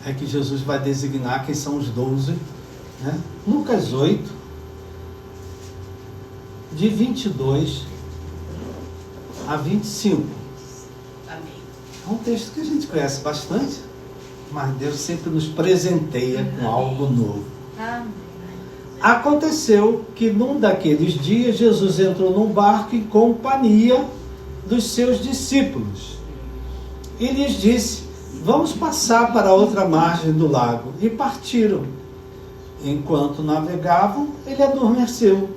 é que Jesus vai designar quem são os 12, né? Lucas 8, de 22 a 25. Amém. É um texto que a gente conhece bastante, mas Deus sempre nos presenteia com algo novo. Amém. Aconteceu que num daqueles dias Jesus entrou num barco em companhia dos seus discípulos e lhes disse: vamos passar para a outra margem do lago. E partiram. Enquanto navegavam, ele adormeceu.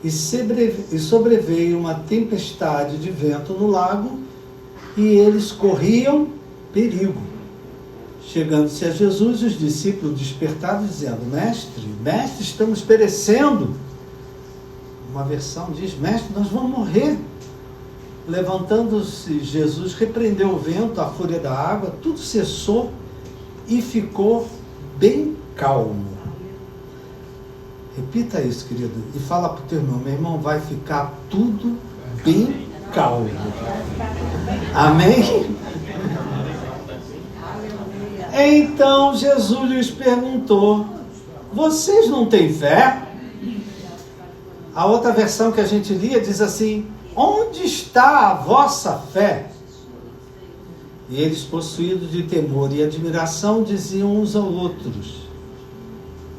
E sobreveio uma tempestade de vento no lago, e eles corriam perigo. Chegando-se a Jesus, os discípulos despertaram, dizendo: mestre, estamos perecendo. Uma versão diz: mestre, nós vamos morrer. Levantando-se Jesus, repreendeu o vento, a fúria da água, tudo cessou e ficou bem calmo. Repita isso, querido, e fala para o teu irmão: meu irmão, vai ficar tudo bem calmo. Amém? Então Jesus lhes perguntou: vocês não têm fé? A outra versão que a gente lia diz assim: onde está a vossa fé? E eles, possuídos de temor e admiração, diziam uns aos outros: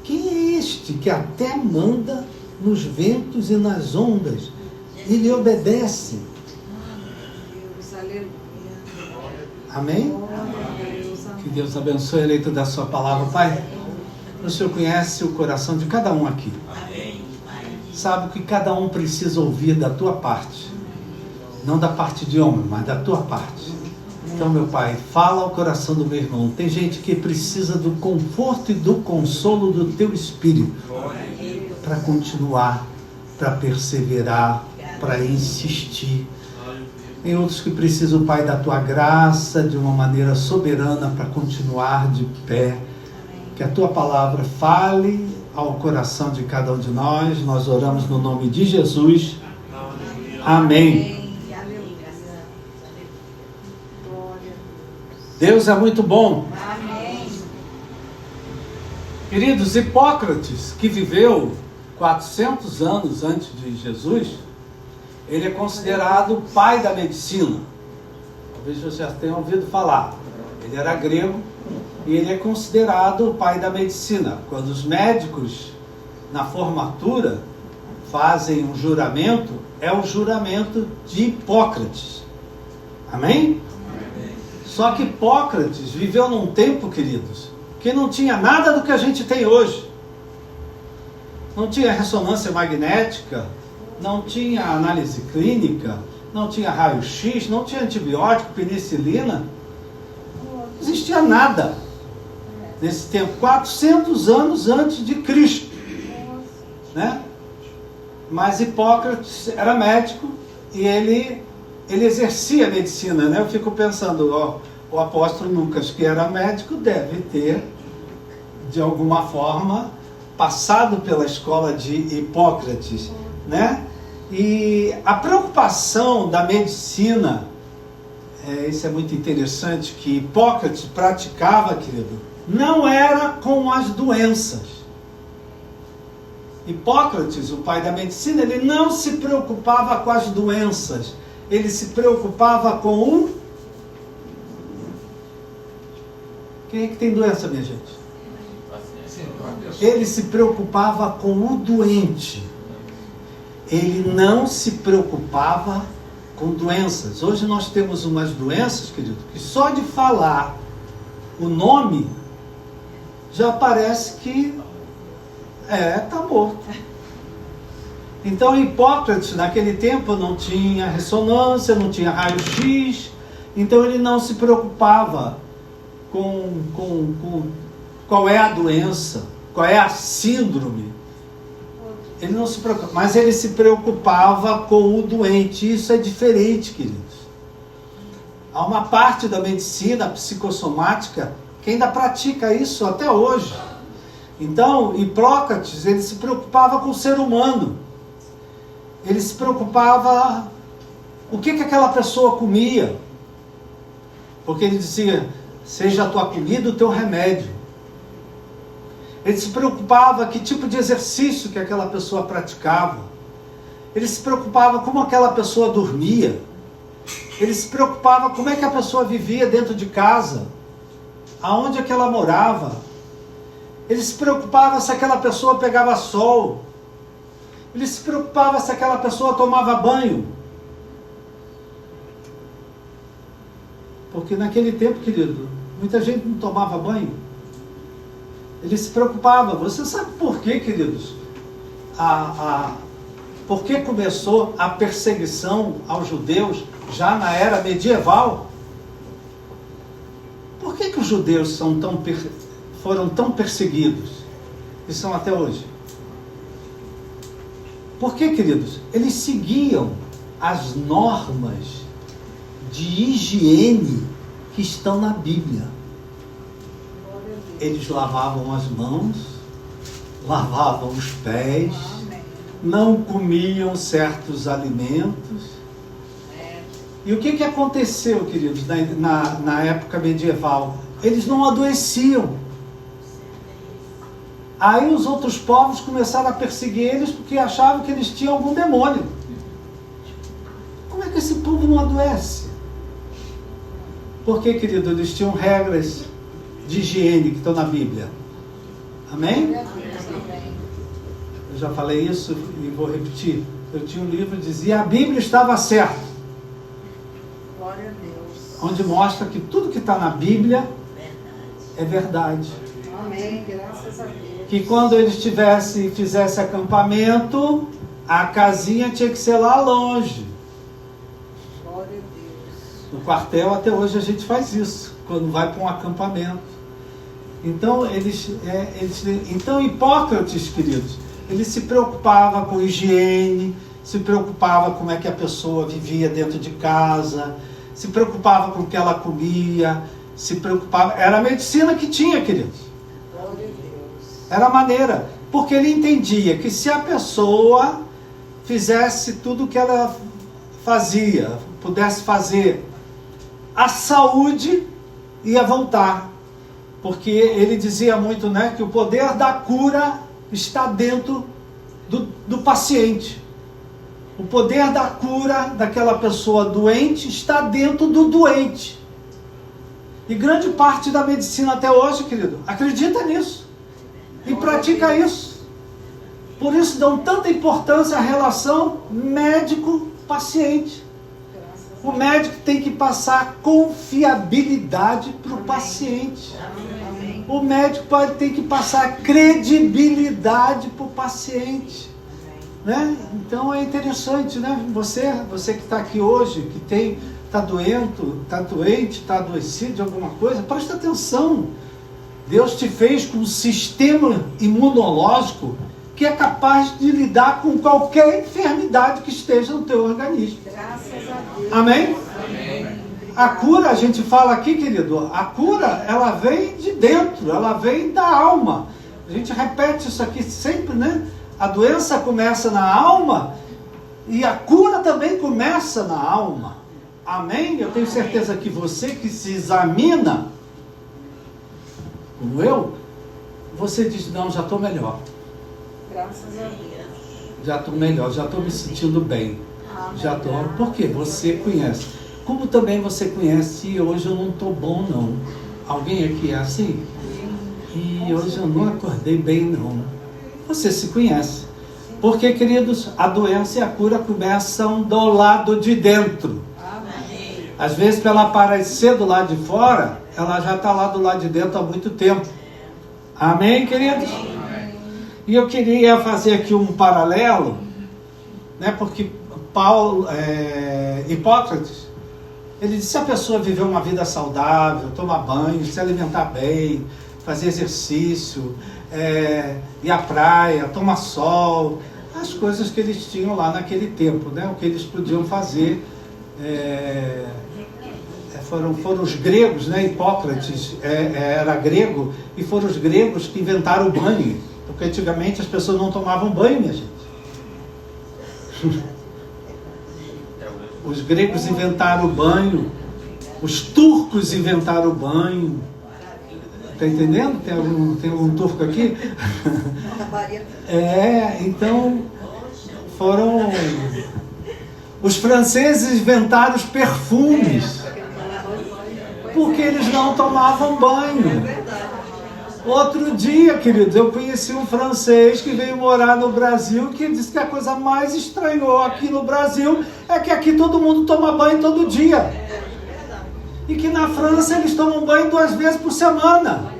quem é este que até manda nos ventos e nas ondas e lhe obedece? Amém? Que Deus abençoe a leitura da sua palavra. Pai, o Senhor conhece o coração de cada um aqui. Sabe o que cada um precisa ouvir da tua parte. Não da parte de homem, mas da tua parte. Então, meu Pai, fala ao coração do meu irmão. Tem gente que precisa do conforto e do consolo do teu Espírito para continuar, para perseverar, para insistir. Tem outros que precisam, Pai, da tua graça de uma maneira soberana para continuar de pé. Que a tua palavra fale ao coração de cada um de nós. Nós oramos no nome de Jesus. Amém. Deus é muito bom. Queridos, Hipócrates, que viveu 400 anos antes de Jesus, ele é considerado o pai da medicina. Talvez você já tenha ouvido falar. Ele era grego e ele é considerado o pai da medicina. Quando os médicos, na formatura, fazem um juramento, é o juramento de Hipócrates. Amém? Só que Hipócrates viveu num tempo, queridos, que não tinha nada do que a gente tem hoje. Não tinha ressonância magnética, não tinha análise clínica, não tinha raio-x, não tinha antibiótico, penicilina. Não existia nada nesse tempo, 400 anos antes de Cristo, né? Mas Hipócrates era médico e ele exercia a medicina, né? Eu fico pensando, o apóstolo Lucas, que era médico, deve ter, de alguma forma, passado pela escola de Hipócrates, né? E a preocupação da medicina, isso é muito interessante, que Hipócrates praticava, querido, não era com as doenças. Hipócrates, o pai da medicina, ele não se preocupava com as doenças, ele se preocupava com o... Quem é que tem doença, minha gente? Ele se preocupava com o doente. Ele não se preocupava com doenças. Hoje nós temos umas doenças, querido, que só de falar o nome já parece que está morto. Então Hipócrates naquele tempo não tinha ressonância, não tinha raio-x, então ele não se preocupava com qual é a doença, qual é a síndrome. Ele não se preocupava, mas ele se preocupava com o doente. Isso é diferente, queridos. Há uma parte da medicina psicossomática que ainda pratica isso até hoje. Então, Hipócrates, ele se preocupava com o ser humano. Ele se preocupava o que aquela pessoa comia. Porque ele dizia, seja a tua comida o teu remédio. Ele se preocupava que tipo de exercício que aquela pessoa praticava. Ele se preocupava como aquela pessoa dormia. Ele se preocupava como é que a pessoa vivia dentro de casa, aonde é que ela morava. Ele se preocupava se aquela pessoa pegava sol. Ele se preocupava se aquela pessoa tomava banho. Porque naquele tempo, querido, muita gente não tomava banho. Ele se preocupava. Você sabe por quê, queridos? Por que começou a perseguição aos judeus já na era medieval? Por que os judeus foram tão perseguidos e são até hoje? Por que, queridos? Eles seguiam as normas de higiene que estão na Bíblia. Eles lavavam as mãos, lavavam os pés, não comiam certos alimentos. E o que aconteceu, queridos, na época medieval? Eles não adoeciam. Aí os outros povos começaram a perseguir eles porque achavam que eles tinham algum demônio. Como é que esse povo não adoece? Porque, querido, eles tinham regras de higiene que estão na Bíblia. Amém? Eu já falei isso e vou repetir. Eu tinha um livro que dizia: a Bíblia estava certa. Glória a Deus. Onde mostra que tudo que está na Bíblia é verdade. Amém, graças a Deus. Que quando eles fizessem acampamento, a casinha tinha que ser lá longe. Glória a Deus. No quartel até hoje a gente faz isso, quando vai para um acampamento. Então, então Hipócrates, queridos, ele se preocupava com higiene, se preocupava como é que a pessoa vivia dentro de casa, se preocupava com o que ela comia, se preocupava. Era a medicina que tinha, queridos. Glória a Deus. Era a maneira, porque ele entendia que se a pessoa fizesse tudo o que ela fazia, pudesse fazer, a saúde ia voltar. Porque ele dizia muito, né, que o poder da cura está dentro do paciente. O poder da cura daquela pessoa doente está dentro do doente. E grande parte da medicina até hoje, querido, acredita nisso. E pratica isso. Por isso dão tanta importância à relação médico-paciente. O médico tem que passar confiabilidade para o paciente. O médico tem que passar credibilidade para o paciente. Né? Então é interessante, né? Você que está aqui hoje, que está doente, está adoecido de alguma coisa, presta atenção. Deus te fez com um sistema imunológico que é capaz de lidar com qualquer enfermidade que esteja no teu organismo. Graças a Deus. Amém? Amém. A cura, a gente fala aqui, querido, a cura, ela vem de dentro, ela vem da alma. A gente repete isso aqui sempre, né? A doença começa na alma e a cura também começa na alma. Amém? Eu tenho certeza que você que se examina, como eu, você diz: não, já estou melhor. Graças a Deus. Já estou melhor, já estou me sentindo bem. Já estou. Por quê? Você conhece. Como também você conhece, e hoje eu não estou bom não. Alguém aqui é assim? E hoje eu não acordei bem não. Você se conhece. Porque, queridos, a doença e a cura começam do lado de dentro. Amém. Às vezes, para ela aparecer do lado de fora, ela já está lá do lado de dentro há muito tempo. Amém, queridos? Amém. E eu queria fazer aqui um paralelo, né, porque Hipócrates, ele disse: se a pessoa viver uma vida saudável, tomar banho, se alimentar bem, fazer exercício, ir à praia, tomar sol, as coisas que eles tinham lá naquele tempo, né, o que eles podiam fazer. Foram os gregos, né? Hipócrates era grego, e foram os gregos que inventaram o banho, porque antigamente as pessoas não tomavam banho, minha gente. Os gregos inventaram o banho, Os turcos inventaram o banho. Está entendendo? Tem algum turco aqui? Então foram... Os franceses inventaram os perfumes, porque eles não tomavam banho. Outro dia, queridos, eu conheci um francês que veio morar no Brasil, que disse que a coisa mais estranhou aqui no Brasil é que aqui todo mundo toma banho todo dia. E que na França eles tomam banho 2 vezes por semana.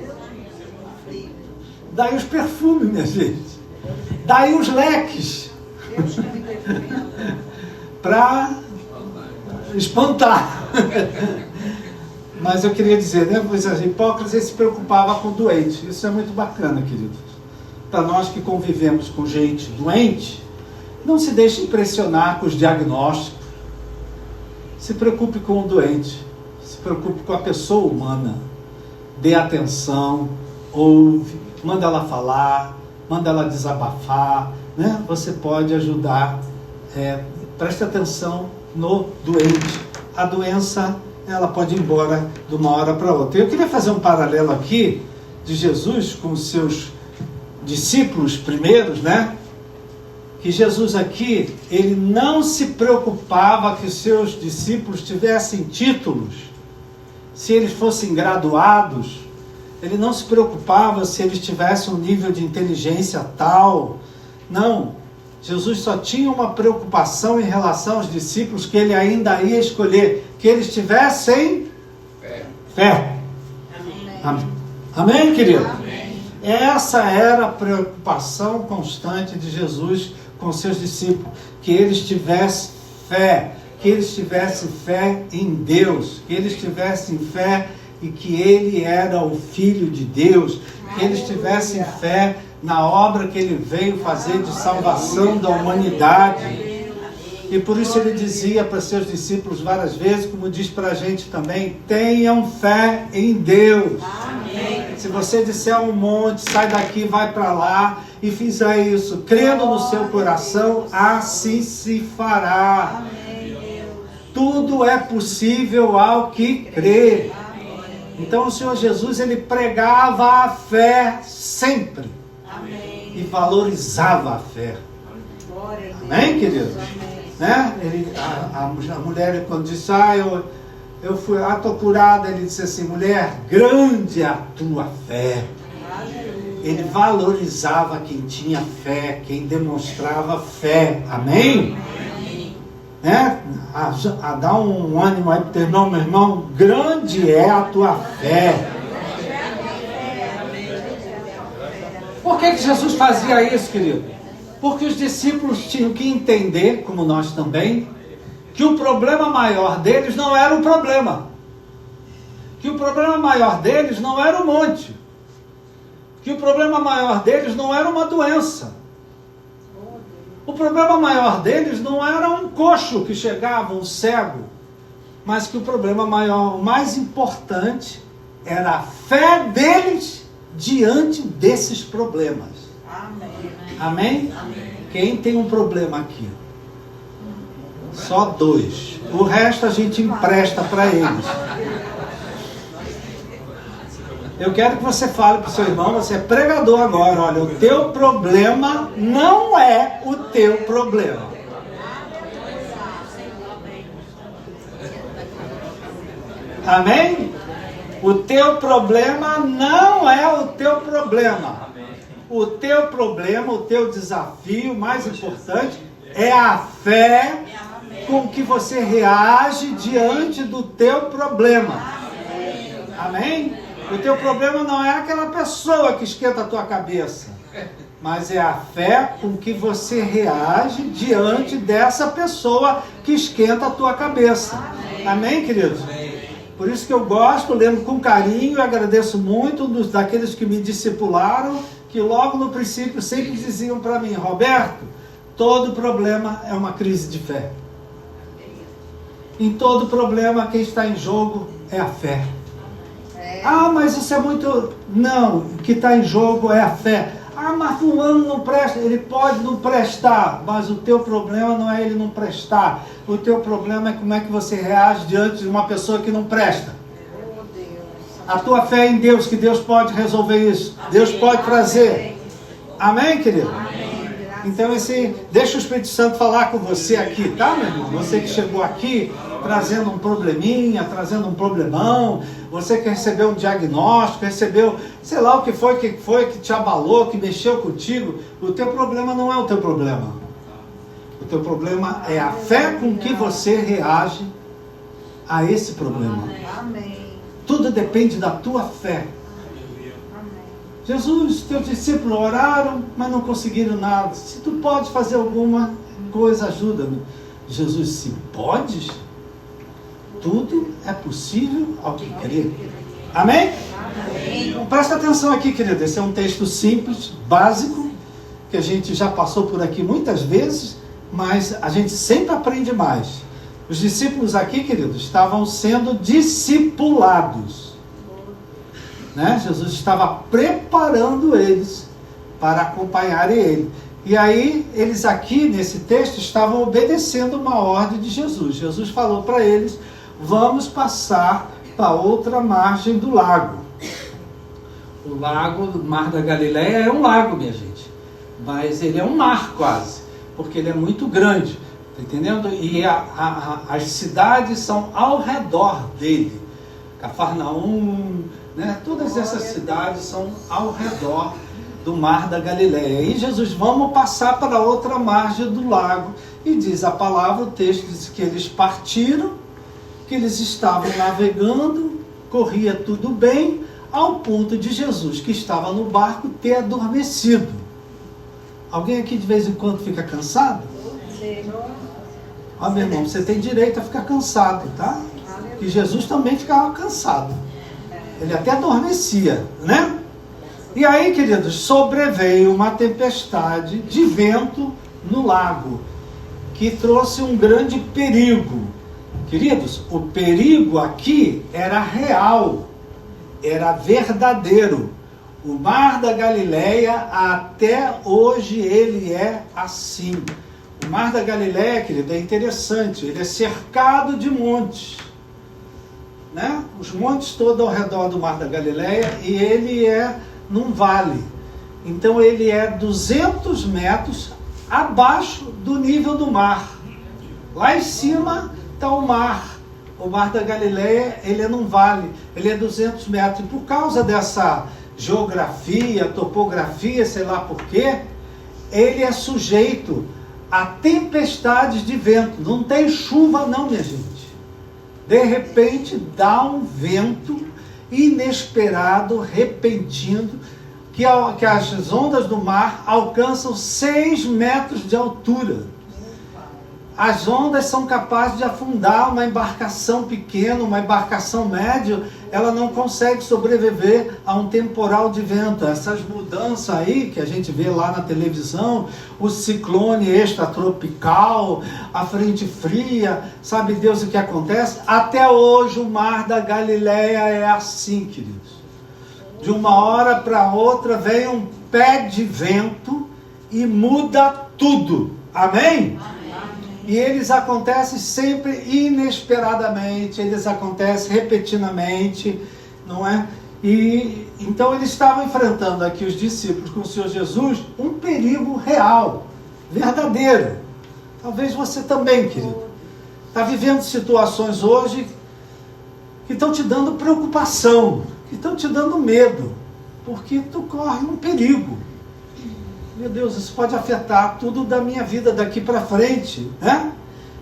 Daí os perfumes, minha gente. Daí os leques. Para espantar. Mas eu queria dizer, né? Hipócrates se preocupava com o doente. Isso é muito bacana, queridos. Para nós que convivemos com gente doente, não se deixe impressionar com os diagnósticos. Se preocupe com o doente. Se preocupe com a pessoa humana. Dê atenção, ouve, manda ela falar, manda ela desabafar, né? Você pode ajudar. Preste atenção no doente. A doença, ela pode ir embora de uma hora para outra. Eu queria fazer um paralelo aqui de Jesus com os seus discípulos primeiros, né? Que Jesus aqui, ele não se preocupava que os seus discípulos tivessem títulos, se eles fossem graduados. Ele não se preocupava se eles tivessem um nível de inteligência tal. Não. Jesus só tinha uma preocupação em relação aos discípulos, que ele ainda ia escolher, que eles tivessem fé. Amém. Amém, querido? Amém. Essa era a preocupação constante de Jesus com seus discípulos, que eles tivessem fé, que eles tivessem fé em Deus, que eles tivessem fé e que Ele era o Filho de Deus, que eles tivessem fé na obra que Ele veio fazer de salvação da humanidade. E por isso Ele dizia para seus discípulos várias vezes, como diz para a gente também, tenham fé em Deus. Amém. Se você disser a um monte, sai daqui, vai para lá, e fizer isso, crendo no seu coração, assim se fará. Amém. Tudo é possível ao que crê. Então o Senhor Jesus, ele pregava a fé sempre. Amém. E valorizava a fé. Amém, queridos? Né? A mulher, quando disse, eu fui, estou curada, ele disse assim, mulher, grande é a tua fé. Ele valorizava quem tinha fé, quem demonstrava fé. Amém? Né? A dar um ânimo aí para o teu irmão, meu irmão, grande é a tua fé. Por que Jesus fazia isso, querido? Porque os discípulos tinham que entender, como nós também, que o problema maior deles não era o problema. Que o problema maior deles não era o monte. Que o problema maior deles não era uma doença. O problema maior deles não era um coxo que chegava, um cego. Mas que o problema maior, o mais importante, era a fé deles diante desses problemas. Amém? Amém? Quem tem um problema aqui? Só 2. O resto a gente empresta para eles. Eu quero que você fale para o seu irmão, você é pregador agora, olha, o teu problema não é o teu problema. Amém? O teu problema não é o teu problema. O teu problema, o teu desafio mais importante é a fé com que você reage diante do teu problema. Amém? O teu problema não é aquela pessoa que esquenta a tua cabeça, mas é a fé com que você reage diante dessa pessoa que esquenta a tua cabeça. Amém, queridos? Por isso que eu gosto, lembro com carinho e agradeço muito daqueles que me discipularam, que logo no princípio sempre diziam para mim, Roberto, todo problema é uma crise de fé. Em todo problema, quem está em jogo é a fé. Ah, mas isso é muito... Não, o que está em jogo é a fé. Ah, mas fulano não presta. Ele pode não prestar, mas o teu problema não é ele não prestar. O teu problema é como é que você reage diante de uma pessoa que não presta. Meu Deus. A tua fé é em Deus, que Deus pode resolver isso. Deus pode trazer. Amém, querido? Amém. Então deixa o Espírito Santo falar com você aqui, tá, meu irmão? Você que chegou aqui trazendo um probleminha, trazendo um problemão, você que recebeu um diagnóstico, recebeu, sei lá o que foi que te abalou, que mexeu contigo, o teu problema não é o teu problema. O teu problema é a fé com que você reage a esse problema. Amém. Tudo depende da tua fé. Jesus, teus discípulos oraram, mas não conseguiram nada. Se tu podes fazer alguma coisa, ajuda-me. Jesus, se podes, tudo é possível ao que crer. Amém? Amém. Então, presta atenção aqui, querido. Esse é um texto simples, básico, que a gente já passou por aqui muitas vezes, mas a gente sempre aprende mais. Os discípulos aqui, queridos, estavam sendo discipulados. Né? Jesus estava preparando eles para acompanharem ele. E aí, eles aqui, nesse texto, estavam obedecendo uma ordem de Jesus. Jesus falou para eles, vamos passar para outra margem do lago. O lago do Mar da Galileia é um lago, minha gente. Mas ele é um mar quase, porque ele é muito grande. Tá entendendo? E as cidades são ao redor dele. Cafarnaum, né? Todas essas cidades são ao redor do Mar da Galileia. E Jesus, vamos passar para outra margem do lago. E diz a palavra, o texto diz que eles partiram, que eles estavam navegando, corria tudo bem, ao ponto de Jesus, que estava no barco, ter adormecido. Alguém aqui de vez em quando fica cansado? Ó, meu irmão, você tem direito a ficar cansado, tá? Que Jesus também ficava cansado. Ele até adormecia, né? E aí, queridos, sobreveio uma tempestade de vento no lago, que trouxe um grande perigo. Queridos, o perigo aqui era real, era verdadeiro. O Mar da Galileia, até hoje, ele é assim. O Mar da Galileia, querido, é interessante, ele é cercado de montes. Né? Os montes todos ao redor do Mar da Galileia, e ele é num vale. Então ele é 200 metros abaixo do nível do mar. Lá em cima está o mar. O Mar da Galileia, ele é num vale, ele é 200 metros. E por causa dessa geografia, topografia, sei lá por quê, ele é sujeito a tempestades de vento. Não tem chuva não, minha gente. De repente dá um vento inesperado, repentino, que as ondas do mar alcançam 6 metros de altura. As ondas são capazes de afundar uma embarcação pequena, uma embarcação média, ela não consegue sobreviver a um temporal de vento. Essas mudanças aí que a gente vê lá na televisão, o ciclone extratropical, a frente fria, sabe Deus o que acontece? Até hoje o Mar da Galileia é assim, queridos. De uma hora para outra vem um pé de vento e muda tudo. Amém? E eles acontecem sempre inesperadamente, eles acontecem repetidamente, não é? E então eles estavam enfrentando aqui, os discípulos com o Senhor Jesus, um perigo real, verdadeiro. Talvez você também, querido, está vivendo situações hoje que estão te dando preocupação, que estão te dando medo, porque tu corre um perigo. Meu Deus, isso pode afetar tudo da minha vida daqui para frente, né?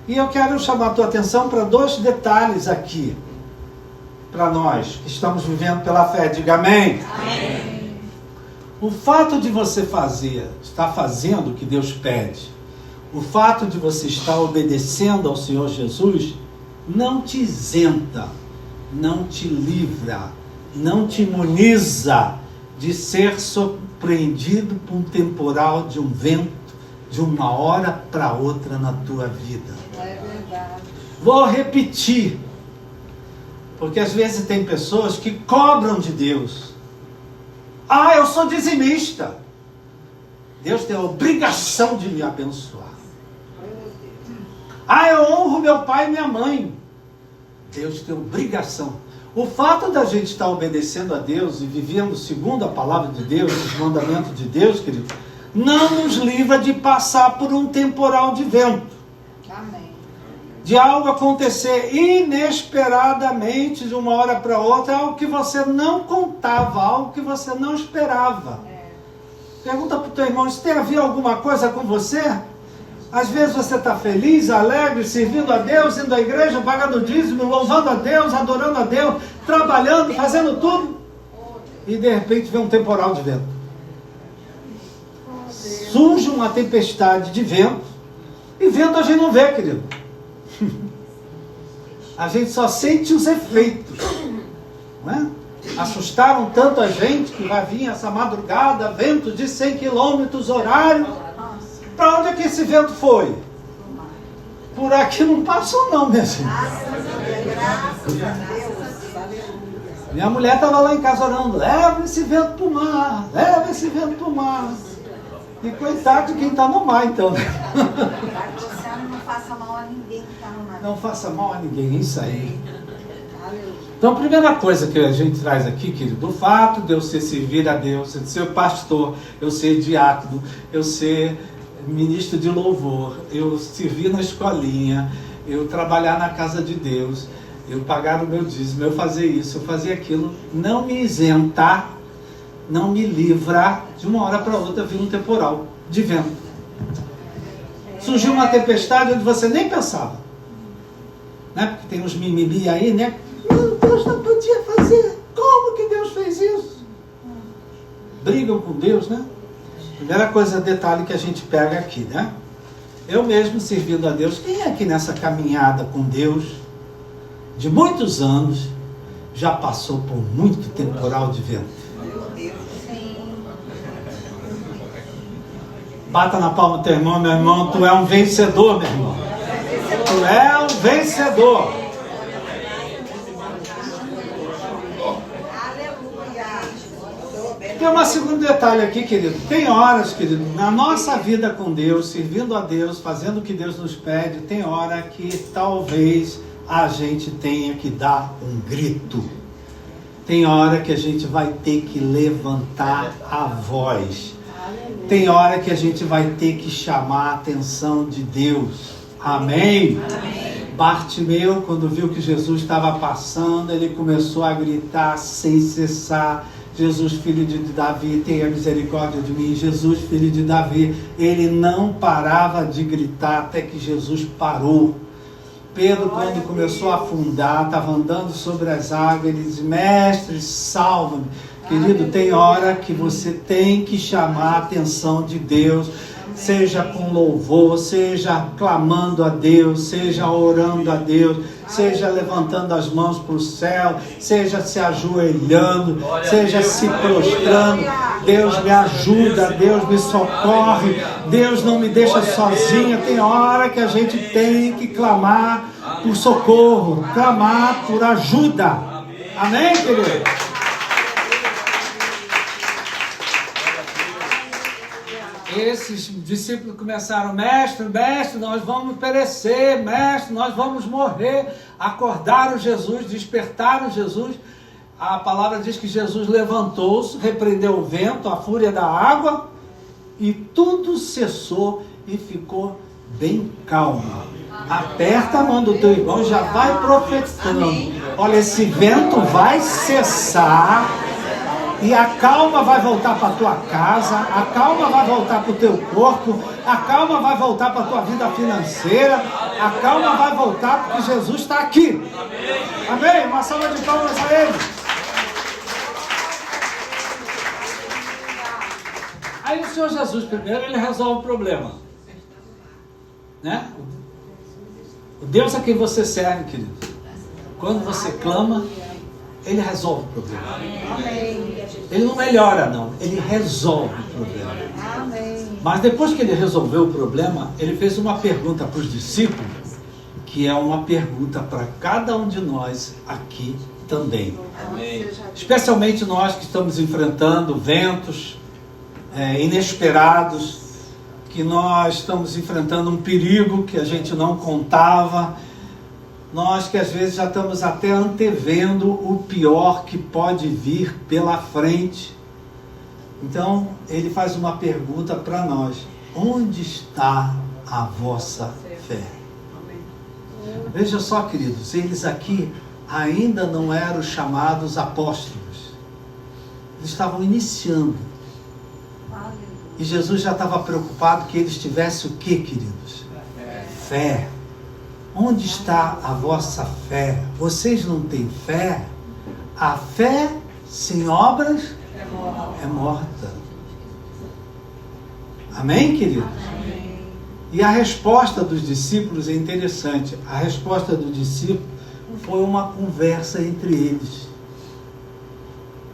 E eu quero chamar a tua atenção para 2 detalhes aqui, para nós que estamos vivendo pela fé. Diga amém. Amém. O fato de você estar fazendo o que Deus pede, o fato de você estar obedecendo ao Senhor Jesus, não te isenta, não te livra, não te imuniza de ser surpreendido por um temporal de um vento, de uma hora para outra na tua vida. É verdade. Vou repetir, porque às vezes tem pessoas que cobram de Deus. Ah, eu sou dizimista. Deus tem a obrigação de me abençoar. Eu honro meu pai e minha mãe. Deus tem obrigação. O fato da gente estar obedecendo a Deus e vivendo segundo a palavra de Deus, os mandamentos de Deus, querido, não nos livra de passar por um temporal de vento. Amém. De algo acontecer inesperadamente, de uma hora para outra, algo que você não contava, algo que você não esperava. Pergunta para o teu irmão, se tem a ver alguma coisa com você? Às vezes você está feliz, alegre, servindo a Deus, indo à igreja, pagando dízimo, louvando a Deus, adorando a Deus, trabalhando, fazendo tudo. E de repente vem um temporal de vento. Surge uma tempestade de vento. E vento a gente não vê, querido. A gente só sente os efeitos. Não é? Assustaram tanto a gente que vai vir essa madrugada, vento de 100 km horário. Para onde é que esse vento foi? Por aqui não passou não, minha gente. Minha mulher estava lá em casa orando, leva esse vento para o mar, leva esse vento para o mar. E coitado de quem está no mar, então. Não faça mal a ninguém que está no mar. Não faça mal a ninguém, é isso aí. Então, a primeira coisa que a gente traz aqui, querido, o fato de eu servir a Deus, de ser pastor, eu ser diácono, eu ser ministro de louvor, eu servir na escolinha, eu trabalhar na casa de Deus, eu pagar o meu dízimo, eu fazer isso, eu fazer aquilo, não me isentar, não me livrar, de uma hora para outra vir um temporal de vento. Surgiu uma tempestade onde você nem pensava, né? Porque tem uns mimimi aí, né? Deus não podia fazer, como que Deus fez isso? Brigam com Deus, né? Primeira coisa, detalhe que a gente pega aqui, né? Eu mesmo servindo a Deus, quem é que nessa caminhada com Deus, de muitos anos, já passou por muito temporal de vento? Bata na palma do teu irmão, meu irmão, tu é um vencedor, meu irmão. Tu é um vencedor. Tem um segundo detalhe aqui, querido. Tem horas, querido, na nossa vida com Deus, servindo a Deus, fazendo o que Deus nos pede, tem hora que talvez a gente tenha que dar um grito. Tem hora que a gente vai ter que levantar a voz. Tem hora que a gente vai ter que chamar a atenção de Deus. Amém? Amém. Bartimeu, quando viu que Jesus estava passando, ele começou a gritar sem cessar: Jesus, filho de Davi, tenha misericórdia de mim. Jesus, filho de Davi. Ele não parava de gritar até que Jesus parou. Pedro, quando começou a afundar, estava andando sobre as águas, ele disse: Mestre, salva-me. Querido, tem hora que você tem que chamar a atenção de Deus, seja com louvor, seja clamando a Deus, seja orando a Deus, seja levantando as mãos para o céu, seja se ajoelhando, seja se prostrando. Deus me ajuda, Deus me socorre, Deus não me deixa sozinha. Tem hora que a gente tem que clamar por socorro, clamar por ajuda. Amém, querido? Esses discípulos começaram: mestre, mestre, nós vamos perecer, mestre, nós vamos morrer. Acordaram Jesus, despertaram Jesus. A palavra diz que Jesus levantou-se, repreendeu o vento, a fúria da água, e tudo cessou e ficou bem calmo. Aperta a mão do teu irmão, já vai profetizando: olha, esse vento vai cessar, e a calma vai voltar para a tua casa, a calma vai voltar para o teu corpo, a calma vai voltar para a tua vida financeira, a calma vai voltar porque Jesus está aqui. Amém? Uma salva de palmas a Ele. Aí o Senhor Jesus, primeiro, Ele resolve o problema, né? O Deus a quem você serve, querido, quando você clama, Ele resolve o problema. Ele não melhora, não. Ele resolve o problema. Mas depois que Ele resolveu o problema, Ele fez uma pergunta para os discípulos, que é uma pergunta para cada um de nós aqui também. Especialmente nós que estamos enfrentando ventos, inesperados, que nós estamos enfrentando um perigo que a gente não contava, nós que às vezes já estamos até antevendo o pior que pode vir pela frente. Então, ele faz uma pergunta para nós: onde está a vossa fé? Veja só, queridos, eles aqui ainda não eram chamados apóstolos. Eles estavam iniciando. E Jesus já estava preocupado que eles tivessem o que, queridos? Fé. Onde está a vossa fé? Vocês não têm fé? A fé sem obras é morta. Amém, queridos? Amém. E a resposta dos discípulos é interessante. A resposta do discípulo foi uma conversa entre eles.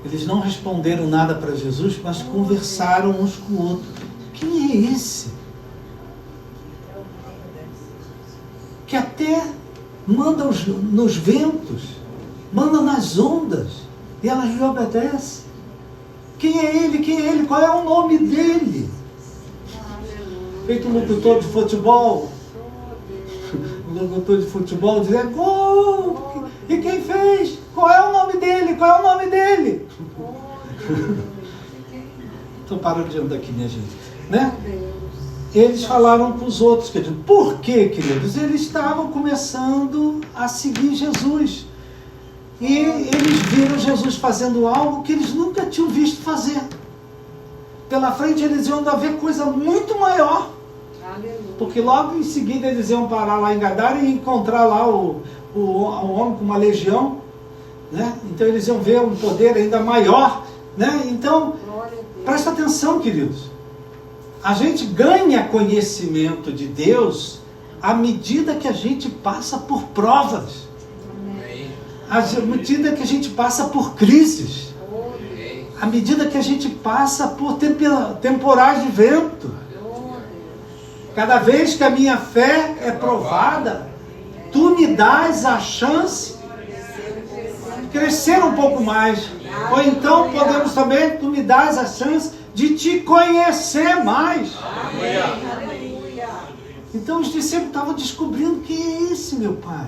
Eles não responderam nada para Jesus, mas conversaram uns com o outro. Quem é esse? Que até manda nos ventos, manda nas ondas, e elas lhe obedecem. Quem é ele? Quem é ele? Qual é o nome dele? Feito um locutor de futebol. Um locutor de futebol dizendo: gol! E quem fez? Qual é o nome dele? Qual é o nome dele? Estou parodiando aqui, minha gente. Né? Eles falaram para os outros, queridos. Por quê, queridos? Eles estavam começando a seguir Jesus. E eles viram Jesus fazendo algo que eles nunca tinham visto fazer. Pela frente eles iam ver coisa muito maior. Porque logo em seguida eles iam parar lá em Gadara e encontrar lá o homem com uma legião. Né? Então eles iam ver um poder ainda maior. Né? Então, presta atenção, queridos. A gente ganha conhecimento de Deus à medida que a gente passa por provas. À medida que a gente passa por crises. À medida que a gente passa por temporais de vento. Cada vez que a minha fé é provada, tu me dás a chance de crescer um pouco mais. Ou então podemos também, tu me dás a chance de te conhecer mais. Então os discípulos estavam descobrindo: quem é esse, meu Pai?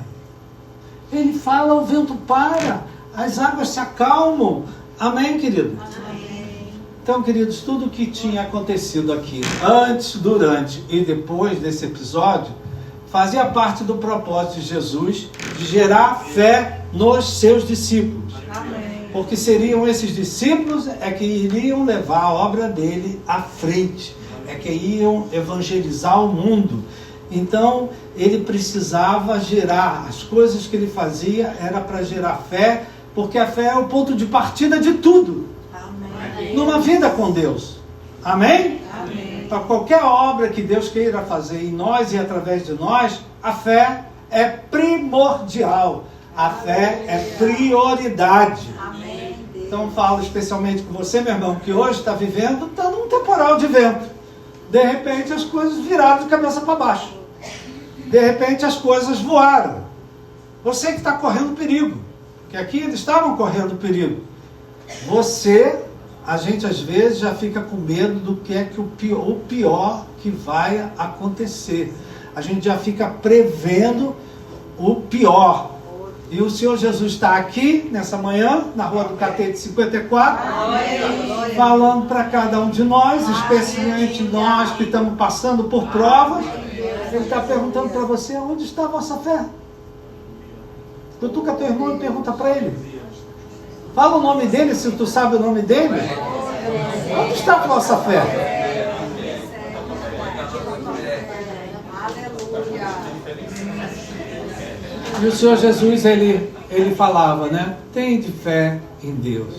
Ele fala, o vento para, as águas se acalmam. Amém, querido? Amém. Então, queridos, tudo o que tinha acontecido aqui, antes, durante e depois desse episódio, fazia parte do propósito de Jesus de gerar fé nos seus discípulos. Amém. Porque seriam esses discípulos que iriam levar a obra dele à frente, que iam evangelizar o mundo. Então, ele precisava gerar, as coisas que ele fazia era para gerar fé, porque a fé é o ponto de partida de tudo. Amém. Numa vida com Deus. Amém? Amém. Para qualquer obra que Deus queira fazer em nós e através de nós, a fé é primordial. A fé é prioridade. Amém. Então, falo especialmente com você, meu irmão, que hoje está vivendo, está num temporal de vento. De repente as coisas viraram de cabeça para baixo. De repente as coisas voaram. Você que está correndo perigo. Porque aqui eles estavam correndo perigo. A gente às vezes já fica com medo do que é que o pior que vai acontecer. A gente já fica prevendo o pior. E o Senhor Jesus está aqui nessa manhã, na rua do Catete 54, falando para cada um de nós, especialmente nós que estamos passando por provas. Ele está perguntando para você: onde está a vossa fé? Cutuca teu irmão e pergunta para ele. Fala o nome dele, se tu sabe o nome dele. Onde está a vossa fé? E o Senhor Jesus, ele falava, né? Tende fé em Deus.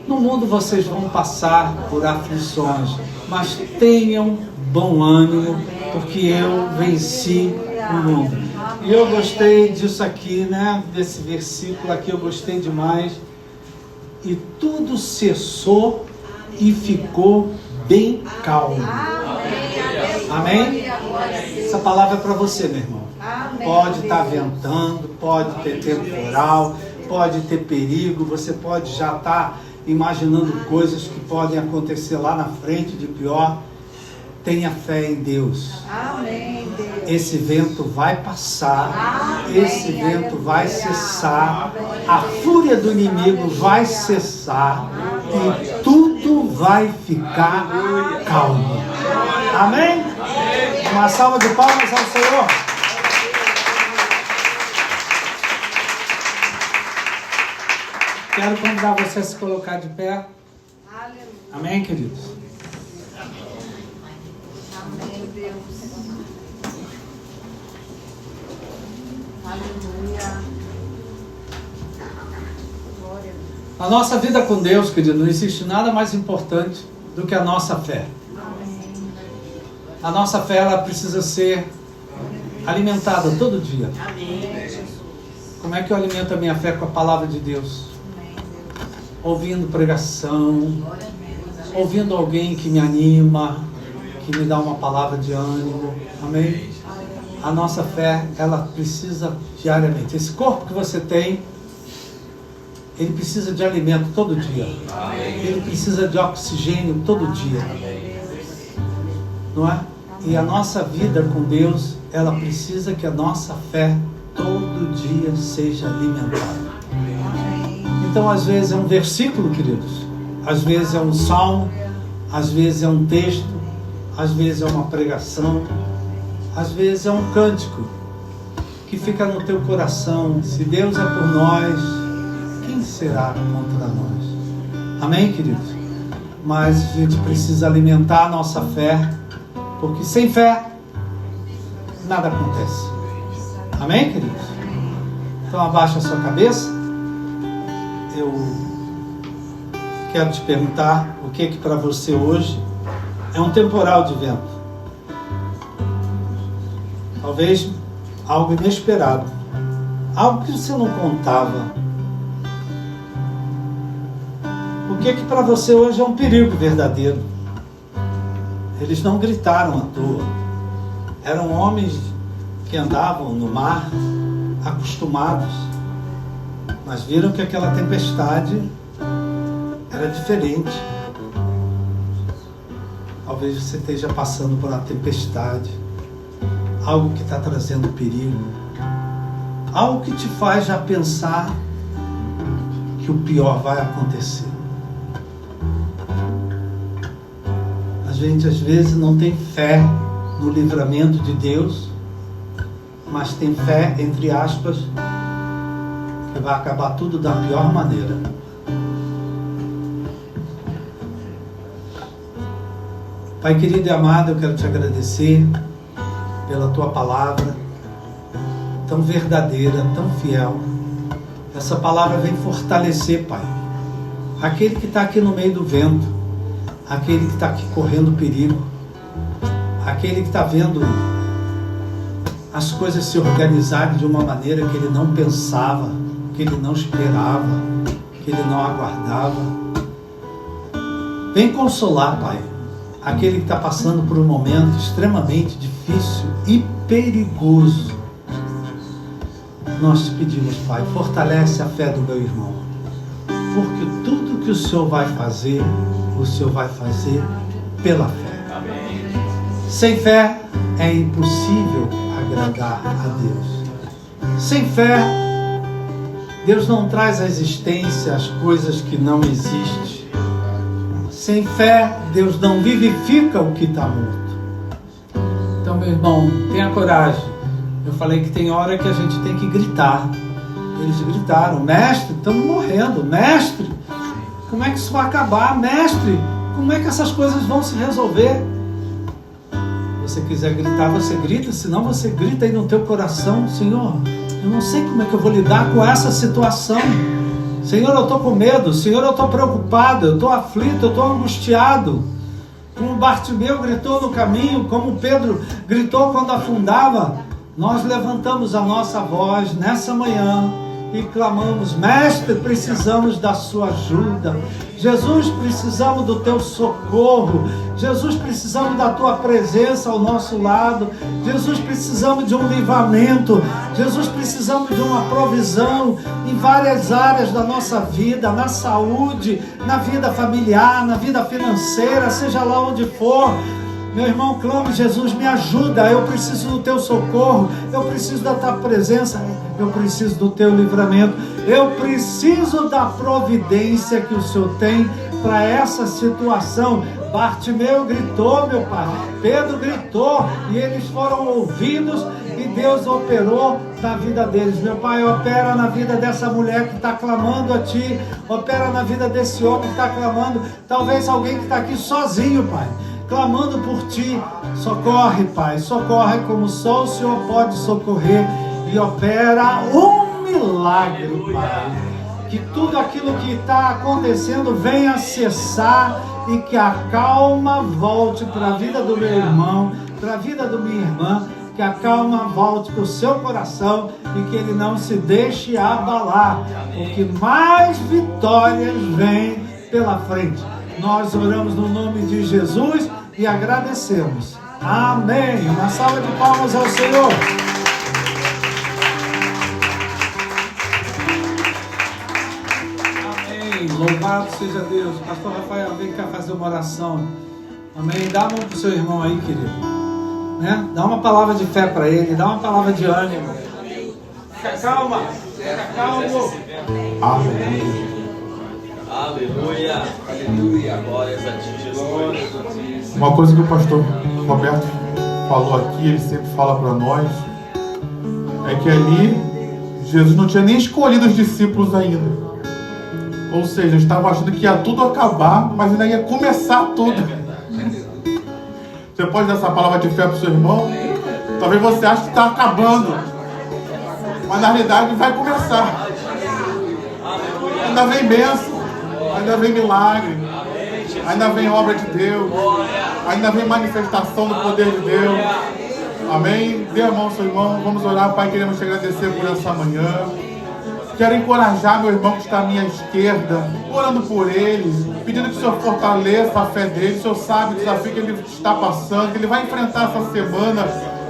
No mundo vocês vão passar por aflições, mas tenham bom ânimo, porque eu venci o mundo. E eu gostei disso aqui, né? Desse versículo aqui, eu gostei demais. E tudo cessou e ficou bem calmo. Amém? Essa palavra é para você, meu irmão. Pode estar ventando, pode ter temporal, pode ter perigo, você pode já estar imaginando coisas que podem acontecer lá na frente de pior. Tenha fé em Deus. Amém, Deus. Esse vento vai passar. Amém. Esse vento vai cessar. A fúria do inimigo vai cessar. E tudo vai ficar calmo. Amém? Uma salva de palmas ao Senhor. Quero convidar você a se colocar de pé. Amém, queridos? Amém, Deus. Aleluia. Glória. Na nossa vida com Deus, querido, não existe nada mais importante do que a nossa fé. A nossa fé, ela precisa ser alimentada todo dia. Como é que eu alimento a minha fé? Com a palavra de Deus. Ouvindo pregação, ouvindo alguém que me anima, que me dá uma palavra de ânimo. Amém? A nossa fé, ela precisa diariamente. Esse corpo que você tem, ele precisa de alimento todo dia. Ele precisa de oxigênio todo dia. Não é? E a nossa vida com Deus, ela precisa que a nossa fé todo dia seja alimentada. Então, às vezes é um versículo, queridos. Às vezes é um salmo. Às vezes é um texto. Às vezes é uma pregação. Às vezes é um cântico que fica no teu coração. Se Deus é por nós, quem será contra nós? Amém, queridos? Mas a gente precisa alimentar a nossa fé, porque sem fé nada acontece. Amém, queridos? Então abaixa a sua cabeça. Eu quero te perguntar o que para você hoje é um temporal de vento. Talvez algo inesperado, algo que você não contava. O que para você hoje é um perigo verdadeiro? Eles não gritaram à toa. Eram homens que andavam no mar, acostumados, mas viram que aquela tempestade era diferente. Talvez você esteja passando por uma tempestade, algo que está trazendo perigo, algo que te faz já pensar que o pior vai acontecer. A gente às vezes não tem fé no livramento de Deus, mas tem fé, entre aspas, que vai acabar tudo da pior maneira. Pai querido e amado, eu quero te agradecer pela tua palavra tão verdadeira, tão fiel. Essa palavra vem fortalecer, Pai, aquele que está aqui no meio do vento, aquele que está aqui correndo perigo, aquele que está vendo as coisas se organizarem de uma maneira que ele não pensava, que ele não esperava, que ele não aguardava. Vem consolar, Pai, aquele que está passando por um momento extremamente difícil e perigoso. Nós te pedimos, Pai, fortalece a fé do meu irmão, porque tudo que o Senhor vai fazer, o Senhor vai fazer pela fé. Amém. Sem fé é impossível agradar a Deus. Sem fé, Deus não traz à existência as coisas que não existem. Sem fé, Deus não vivifica o que está morto. Então, meu irmão, tenha coragem. Eu falei que tem hora que a gente tem que gritar. Eles gritaram: mestre, estamos morrendo. Mestre, como é que isso vai acabar? Mestre, como é que essas coisas vão se resolver? Se você quiser gritar, você grita. Senão você grita aí no teu coração: Senhor, eu não sei como é que eu vou lidar com essa situação. Senhor, eu estou com medo. Senhor, eu estou preocupado. Eu estou aflito, eu estou angustiado. Como Bartimeu gritou no caminho, como Pedro gritou quando afundava, nós levantamos a nossa voz nessa manhã e clamamos: mestre, precisamos da sua ajuda. Jesus, precisamos do teu socorro. Jesus, precisamos da tua presença ao nosso lado. Jesus, precisamos de um livramento. Jesus, precisamos de uma provisão em várias áreas da nossa vida, na saúde, na vida familiar, na vida financeira, seja lá onde for. Meu irmão, clame: Jesus, me ajuda, eu preciso do teu socorro, eu preciso da tua presença, eu preciso do teu livramento, eu preciso da providência que o Senhor tem para essa situação. Bartimeu gritou, meu Pai, Pedro gritou, e eles foram ouvidos, e Deus operou na vida deles. Meu Pai, opera na vida dessa mulher que está clamando a Ti, opera na vida desse homem que está clamando, talvez alguém que está aqui sozinho, Pai, clamando por Ti. Socorre, Pai, socorre como só o Senhor pode socorrer, e opera um milagre, Pai. Que tudo aquilo que está acontecendo venha cessar, e que a calma volte para a vida do meu irmão, para a vida da minha irmã, que a calma volte para o seu coração, e que ele não se deixe abalar, porque mais vitórias vêm pela frente. Nós oramos no nome de Jesus e agradecemos. Amém. Uma salva de palmas ao Senhor. Amém. Louvado seja Deus. Pastor Rafael, vem cá fazer uma oração. Amém. Dá a mão para o seu irmão aí, querido. Né? Dá uma palavra de fé para ele. Dá uma palavra de ânimo. Fica calma. Fica calmo. Amém. Aleluia, aleluia, glórias a Ti, Jesus. Uma coisa que o pastor Roberto falou aqui, ele sempre fala para nós, é que ali Jesus não tinha nem escolhido os discípulos ainda. Ou seja, estava achando que ia tudo acabar, mas ainda ia começar tudo. Você pode dar essa palavra de fé para o seu irmão? Talvez você ache que está acabando, mas na realidade vai começar. Ainda vem bênção, ainda vem milagre, ainda vem obra de Deus, ainda vem manifestação do poder de Deus. Amém? Dê a mão ao seu irmão, vamos orar. Pai, queremos te agradecer por essa manhã. Quero encorajar meu irmão que está à minha esquerda, orando por ele, pedindo que o Senhor fortaleça a fé dele. O Senhor sabe o desafio que ele está passando, que ele vai enfrentar essa semana,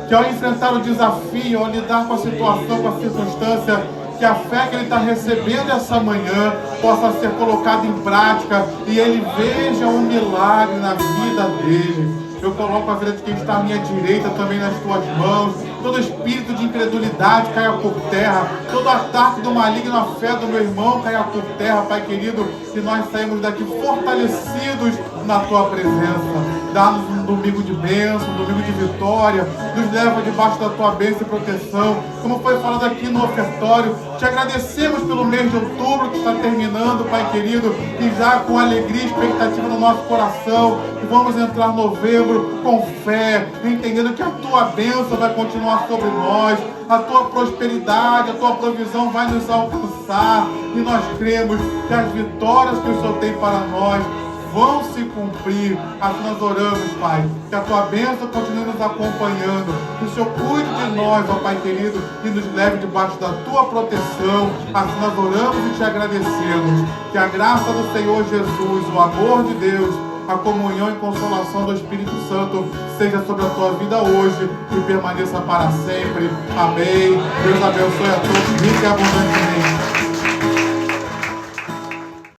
que ao enfrentar o desafio, ao lidar com a situação, com a circunstância, que a fé que ele está recebendo essa manhã possa ser colocada em prática e ele veja um milagre na vida dele. Eu coloco a vida de quem está à minha direita também nas tuas mãos. Todo espírito de incredulidade caia por terra. Todo ataque do maligno à fé do meu irmão caia por terra, Pai querido. E nós saímos daqui fortalecidos na tua presença. Dá-nos um domingo de bênção, um domingo de vitória. Nos leva debaixo da tua bênção e proteção. Como foi falado aqui no ofertório, te agradecemos pelo mês de outubro que está terminando, Pai querido. E já com alegria e expectativa no nosso coração. E vamos entrar novembro com fé, entendendo que a tua bênção vai continuar sobre nós, a tua prosperidade, a tua provisão vai nos alcançar, e nós cremos que as vitórias que o Senhor tem para nós vão se cumprir. Assim nós oramos, Pai, que a tua bênção continue nos acompanhando, que o Senhor cuide de nós, ó Pai querido, e nos leve debaixo da tua proteção. Assim nós oramos e te agradecemos. Que a graça do Senhor Jesus, o amor de Deus, a comunhão e consolação do Espírito Santo seja sobre a tua vida hoje e permaneça para sempre. Amém. Deus abençoe a todos rica e abundantemente.